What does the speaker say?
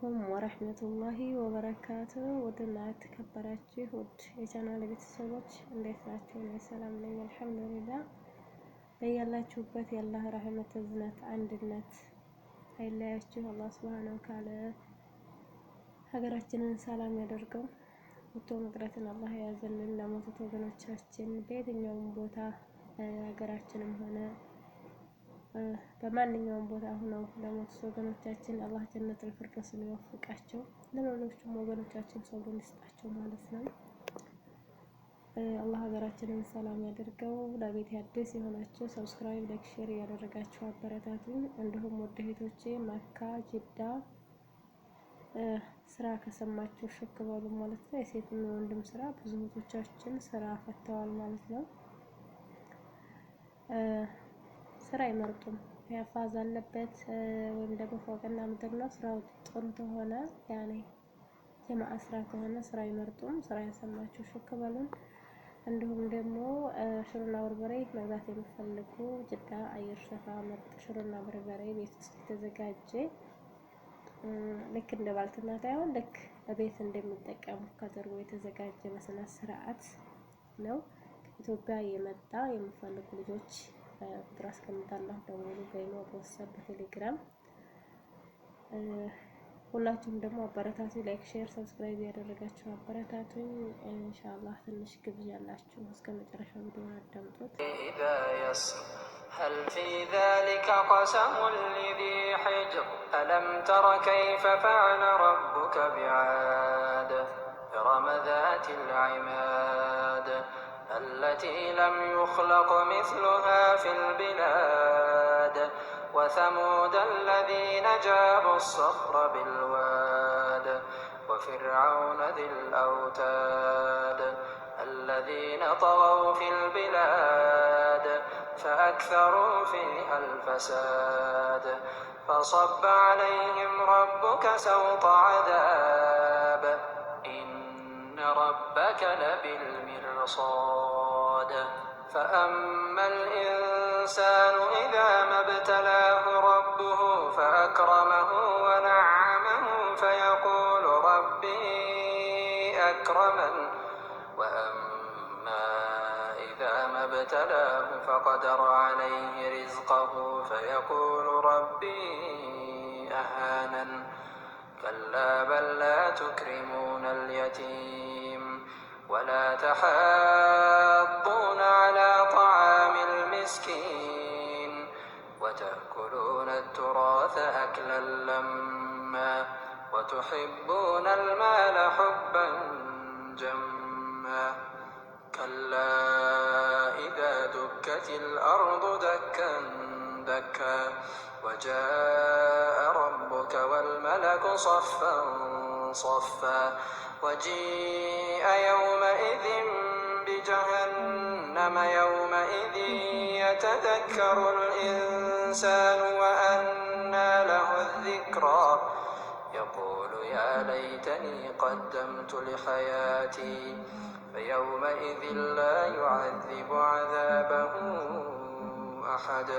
አለይኩም ወረህመቱላሂ ወበረካቱ። ውድና የተከበራችሁ ውድ የቻናል ቤተሰቦች እንዴት ናችሁ? እኔ ሰላም ነኝ አልሐምዱሊላህ። በያላችሁበት የአላህ ረህመት፣ እዝነት፣ አንድነት አይለያችሁ። አላህ ሱብሃነሁ ወተዓላ ሀገራችንን ሰላም ያደርገው። ወጥቶ መቅረትን አላህ ያዘልን። ለሞቱት ወገኖቻችን በየትኛውም ቦታ ሀገራችንም ሆነ በማንኛውም ቦታ ሆነው ለሞቱት ወገኖቻችን አላህ ጀነቱል ፊርደውስን ይወፍቃቸው። ለሌሎችም ወገኖቻችን ሰብሩን ይስጣቸው ማለት ነው። አላህ ሀገራችንን ሰላም ያደርገው። ለቤት አዲስ የሆናችሁ ሰብስክራይብ፣ ላይክ፣ ሼር ያደረጋችሁ አበረታቱኝ። እንዲሁም ውድ እህቶቼ መካ፣ ጅዳ ስራ ከሰማችሁ ሽክ በሉ ማለት ነው። የሴትና ወንድም ስራ ብዙ እህቶቻችን ስራ ፈተዋል ማለት ነው። ስራ አይመርጡም። ያፋዝ አለበት ወይም ደግሞ ፎቅና ምድር ነው። ስራው ጥሩ ከሆነ ያኔ ጀማዓ ስራ ከሆነ ስራ አይመርጡም። ስራ ያሰማችሁ ሽክ በሉን። እንዲሁም ደግሞ ሽሮና በርበሬ መግዛት የሚፈልጉ ጅዳ አየር ሰፋ ምርጥ ሽሮና በርበሬ ቤት ውስጥ የተዘጋጀ ልክ እንደ ባልትና ሳይሆን ልክ በቤት እንደሚጠቀሙ ተደርጎ የተዘጋጀ በስነ ስርዓት ነው። ኢትዮጵያ የመጣ የሚፈልጉ ልጆች ቁጥር አስቀምጣለሁ። ደውሉ፣ በኢሞ፣ በዋትስአፕ፣ በቴሌግራም። ሁላችሁም ደግሞ አበረታቱ። ላይክ፣ ሼር፣ ሰብስክራይብ ያደረጋችሁ አበረታቱኝ። ኢንሻአላህ ትንሽ ግብዣ አላችሁ። እስከ መጨረሻው ቪዲዮ አዳምጡት። هل في ذلك قسم لذي حجر ألم تر كيف فعل ربك بعاد إرم ذات العماد التي لم يخلق مثلها في البلاد وثمود الذين جابوا الصخر بالواد وفرعون ذي الأوتاد الذين طغوا في البلاد فأكثروا فيها الفساد فصب عليهم ربك سوط عذاب إن ربك لبالمرصاد فأما الإنسان إذا ما ابتلاه ربه فأكرمه ونعمه فيقول ربي أكرمن وأما إذا ما ابتلاه فقدر عليه رزقه فيقول ربي أهانن كلا بل لا تكرمون اليتيم ولا تحاضون على طعام المسكين وتأكلون التراث أكلا لما وتحبون المال حبا جما كلا إذا دكت الأرض دكا دكا وجاء ربك والملك صفا صفا وجيء يومئذ بجهنم يومئذ يتذكر الإنسان وأنى له الذكرى يقول يا ليتني قدمت لحياتي فيومئذ لا يعذب عذابه أحد.